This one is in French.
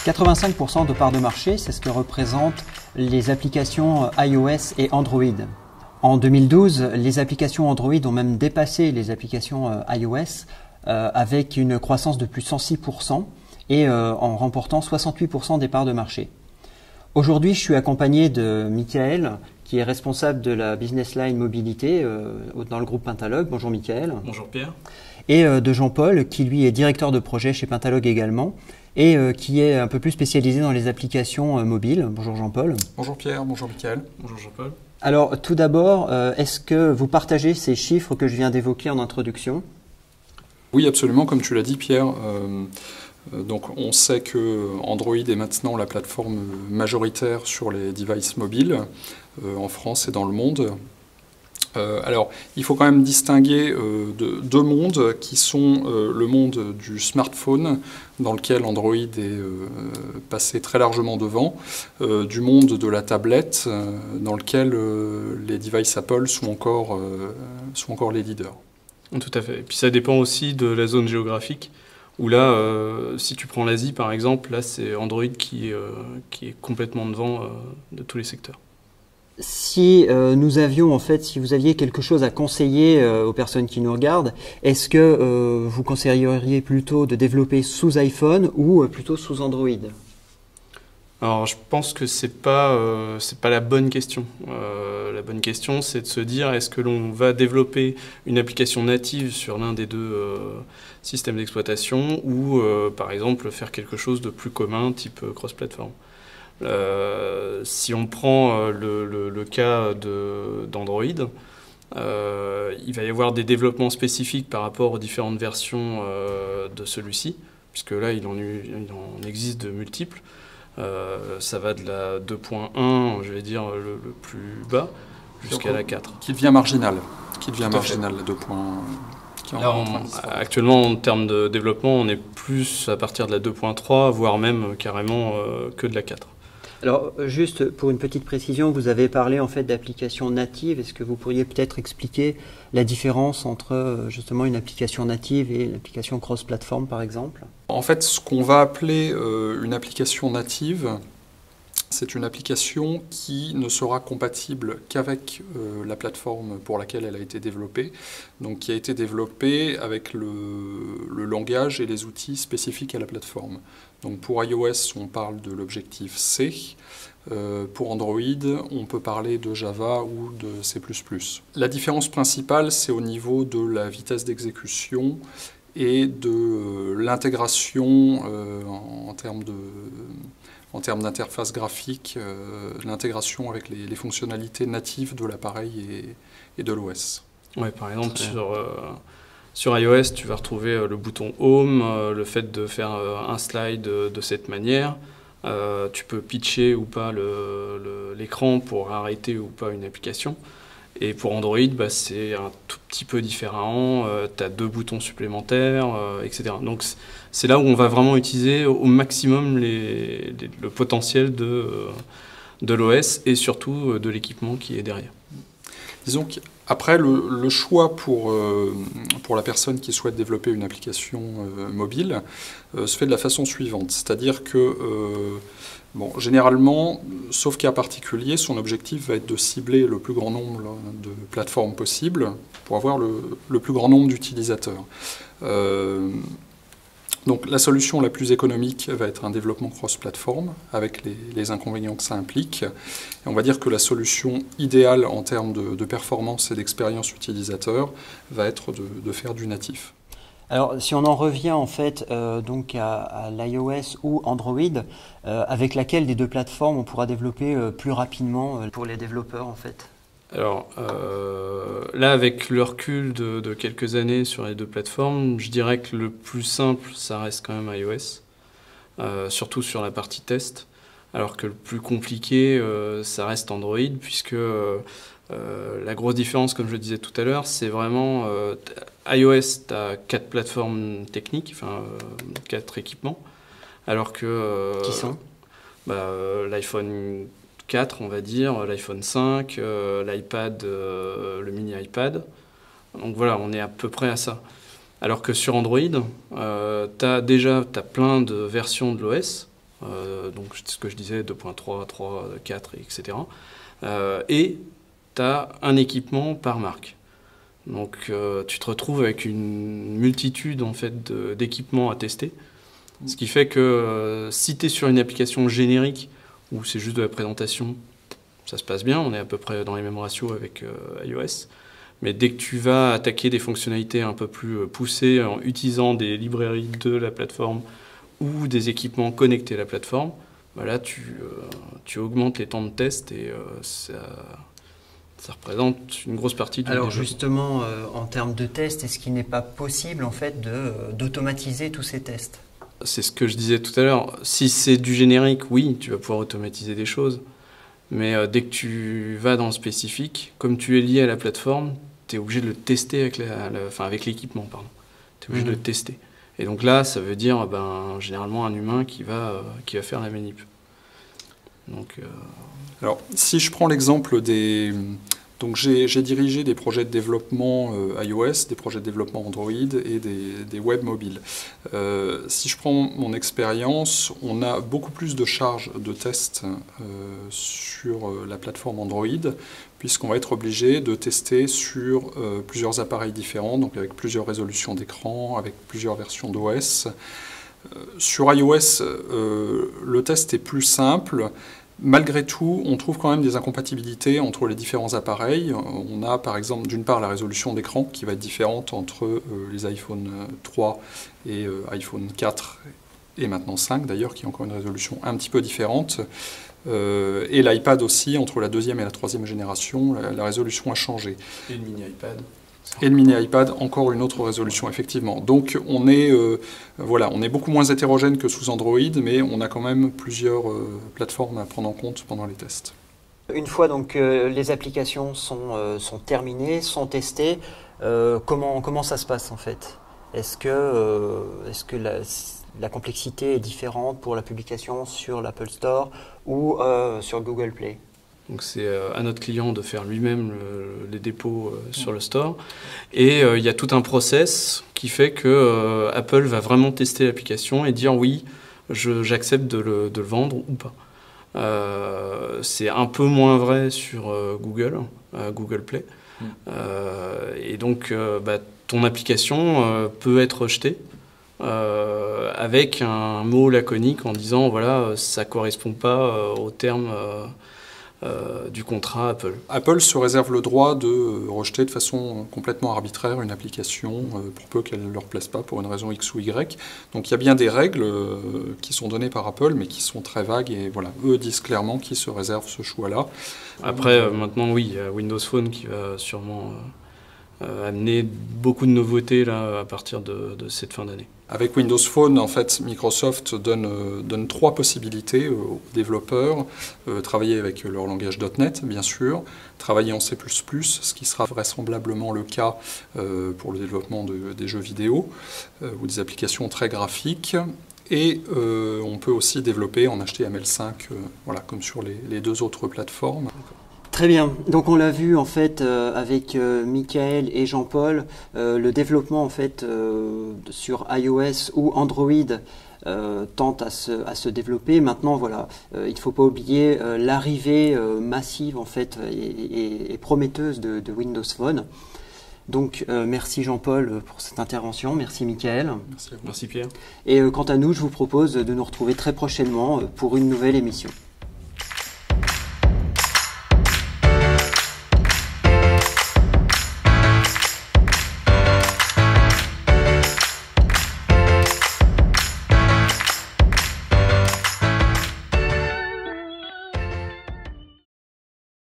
85% de part de marché, c'est ce que représentent les applications iOS et Android. En 2012, les applications Android ont même dépassé les applications iOS avec une croissance de plus de 106% et en remportant 68% des parts de marché. Aujourd'hui, je suis accompagné de Michael, qui est responsable de la business line mobilité dans le groupe Pentalog. Bonjour Michael. Bonjour Pierre. Et de Jean-Paul, qui lui est directeur de projet chez Pentalog également, et qui est un peu plus spécialisé dans les applications mobiles. Bonjour Jean-Paul. Bonjour Pierre, bonjour Michael. Bonjour Jean-Paul. Alors tout d'abord, est-ce que vous partagez ces chiffres que je viens d'évoquer en introduction? Oui, absolument, comme tu l'as dit Pierre. Donc on sait que Android est maintenant la plateforme majoritaire sur les devices mobiles en France et dans le monde. Alors, il faut quand même distinguer deux mondes qui sont le monde du smartphone, dans lequel Android est passé très largement devant, du monde de la tablette, dans lequel les devices Apple sont encore les leaders. Tout à fait. Et puis ça dépend aussi de la zone géographique, où là, si tu prends l'Asie par exemple, là c'est Android qui est complètement devant de tous les secteurs. Si si vous aviez quelque chose à conseiller aux personnes qui nous regardent, est-ce que vous conseilleriez plutôt de développer sous iPhone ou plutôt sous Android? Alors je pense que c'est pas la bonne question. La bonne question, c'est de se dire est-ce que l'on va développer une application native sur l'un des deux systèmes d'exploitation ou par exemple faire quelque chose de plus commun, type cross-platform. Si on prend le cas d'Android, il va y avoir des développements spécifiques par rapport aux différentes versions de celui-ci, puisque là il en existe de multiples. Ça va de la 2.1, je vais dire le plus bas, jusqu'à la 4. Qui devient marginal, la 2.1. Là, actuellement, en termes de développement, on est plus à partir de la 2.3, voire même carrément que de la 4. Alors, juste pour une petite précision, vous avez parlé en fait d'applications natives. Est-ce que vous pourriez peut-être expliquer la différence entre justement une application native et une application cross-platform, par exemple? En fait, ce qu'on va appeler une application native, c'est une application qui ne sera compatible qu'avec la plateforme pour laquelle elle a été développée, donc qui a été développée avec le langage et les outils spécifiques à la plateforme. Donc pour iOS, on parle de l'objectif C. Pour Android, on peut parler de Java ou de C++. La différence principale, c'est au niveau de la vitesse d'exécution et de l'intégration en termes d'interface graphique, l'intégration avec les fonctionnalités natives de l'appareil et de l'OS. Ouais, par exemple, sur iOS, tu vas retrouver le bouton Home, le fait de faire un slide de cette manière. Tu peux pitcher ou pas l'écran pour arrêter ou pas une application. Et pour Android, c'est un tout petit peu différent. Tu as 2 boutons supplémentaires, etc. Donc c'est là où on va vraiment utiliser au maximum le potentiel de l'OS et surtout de l'équipement qui est derrière. Disons qu'après, le choix pour la personne qui souhaite développer une application mobile se fait de la façon suivante. C'est-à-dire que, généralement, sauf cas particulier, son objectif va être de cibler le plus grand nombre de plateformes possibles pour avoir le plus grand nombre d'utilisateurs. Donc la solution la plus économique va être un développement cross-platform avec les inconvénients que ça implique. Et on va dire que la solution idéale en termes de performance et d'expérience utilisateur va être de faire du natif. Alors si on en revient en fait donc à l'iOS ou Android, avec laquelle des deux plateformes on pourra développer plus rapidement pour les développeurs en fait? Alors là, avec le recul de quelques années sur les deux plateformes, je dirais que le plus simple, ça reste quand même iOS, surtout sur la partie test, alors que le plus compliqué, ça reste Android, puisque la grosse différence, comme je le disais tout à l'heure, c'est vraiment iOS, tu as 4 plateformes techniques, enfin 4 équipements, alors que... Qui sont l'iPhone 4, on va dire, l'iPhone 5, l'iPad, le mini iPad. Donc voilà, on est à peu près à ça. Alors que sur Android, tu as plein de versions de l'OS, donc ce que je disais, 2.3, 3, 4, etc. Et tu as un équipement par marque. Donc tu te retrouves avec une multitude en fait, d'équipements à tester. Ce qui fait que si tu es sur une application générique où c'est juste de la présentation, ça se passe bien, on est à peu près dans les mêmes ratios avec iOS. Mais dès que tu vas attaquer des fonctionnalités un peu plus poussées en utilisant des librairies de la plateforme ou des équipements connectés à la plateforme, bah là tu augmentes les temps de test et ça représente une grosse partie du Alors développement. justement, en termes de tests, est-ce qu'il n'est pas possible en fait d'automatiser tous ces tests? C'est ce que je disais tout à l'heure. Si c'est du générique, oui, tu vas pouvoir automatiser des choses. Mais dès que tu vas dans le spécifique, comme tu es lié à la plateforme, tu es obligé de le tester avec l'équipement. Tu es obligé de le tester. Et donc là, ça veut dire généralement un humain qui va faire la manip. Donc, Alors, si je prends l'exemple des... Donc j'ai dirigé des projets de développement iOS, des projets de développement Android et des web mobiles. Si je prends mon expérience, on a beaucoup plus de charges de tests sur la plateforme Android, puisqu'on va être obligé de tester sur plusieurs appareils différents, donc avec plusieurs résolutions d'écran, avec plusieurs versions d'OS. Sur iOS, le test est plus simple. Malgré tout, on trouve quand même des incompatibilités entre les différents appareils. On a par exemple d'une part la résolution d'écran qui va être différente entre les iPhone 3 et iPhone 4 et maintenant 5 d'ailleurs, qui ont encore une résolution un petit peu différente. Et l'iPad aussi, entre la deuxième et la troisième génération, la résolution a changé. Et le mini iPad. Et le mini iPad, encore une autre résolution, effectivement. Donc on est beaucoup moins hétérogène que sous Android, mais on a quand même plusieurs plateformes à prendre en compte pendant les tests. Une fois donc les applications sont terminées, sont testées, comment ça se passe en fait? Est-ce que la complexité est différente pour la publication sur l'Apple Store ou sur Google Play? Donc c'est à notre client de faire lui-même les dépôts sur le store. Et il y a tout un process qui fait que Apple va vraiment tester l'application et dire oui, j'accepte de le vendre ou pas. C'est un peu moins vrai sur Google Play. Et donc ton application peut être rejetée avec un mot laconique en disant voilà, ça ne correspond pas aux termes du contrat Apple. Apple se réserve le droit de rejeter de façon complètement arbitraire une application pour peu qu'elle ne leur plaise pas pour une raison X ou Y. Donc il y a bien des règles qui sont données par Apple mais qui sont très vagues et voilà, eux disent clairement qu'ils se réservent ce choix-là. Après, maintenant oui, il y a Windows Phone qui va sûrement amener beaucoup de nouveautés là, à partir de cette fin d'année. Avec Windows Phone, en fait, Microsoft donne trois possibilités aux développeurs. Travailler avec leur langage .NET, bien sûr. Travailler en C++, ce qui sera vraisemblablement le cas pour le développement des jeux vidéo ou des applications très graphiques. Et on peut aussi développer en HTML5, comme sur les deux autres plateformes. Très bien. Donc on l'a vu en fait avec Michael et Jean-Paul, le développement en fait sur iOS ou Android tente à se développer. Maintenant voilà, il ne faut pas oublier l'arrivée massive en fait et prometteuse de Windows Phone. Donc merci Jean-Paul pour cette intervention, merci Michael. Merci Pierre. Et quant à nous, je vous propose de nous retrouver très prochainement pour une nouvelle émission.